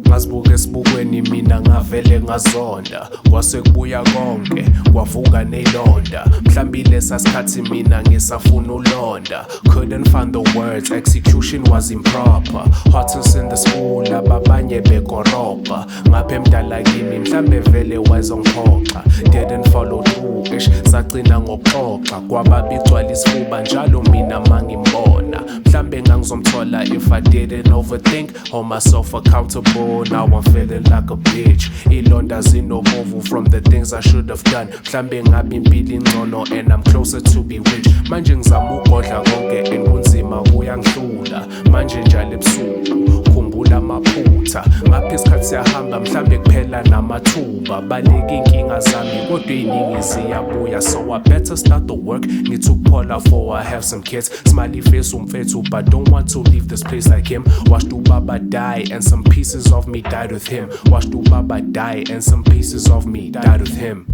Ngasibuka esibukweni mina ngavele ngazonda, kwase kubuya konke kwavuka nelonda. Mhlambi lesa sikhathi mina ngisafuna ulonda, couldn't find the words, execution was improper. Hottest in the school, ababanye bekoropa. Ngapha emdala kimi mhlambe vele wayezongiphoxa, didn't follow through ish, sagcina ngokuxoxa. Kwababigcwala isifuba njalo mina mangimbona, mhlambe ngangizomthola if I didn't overthink, hold myself accountable. Now I'm feeling like a bitch. Ilonda zinobovu from the things I should have done. Mhlambe ngabe impilo ingcono and I'm closer to be rich. Manje ngizama ugodla konke and kunzima kuyangihlula. Manje njalo ebusuku khumbula amaphutha, ngapha isikhathi siyahamba mhlambe kuphela namathuba. Baleka inkinga zami kodwa iningi ziyabuya, so I better start the work. Need to pull out for I have some kids. Smiley face umfethu, but don't want to leave this place like him. Watched Baba die and some pieces of me died with him. Watched Baba die and some pieces of me died with him.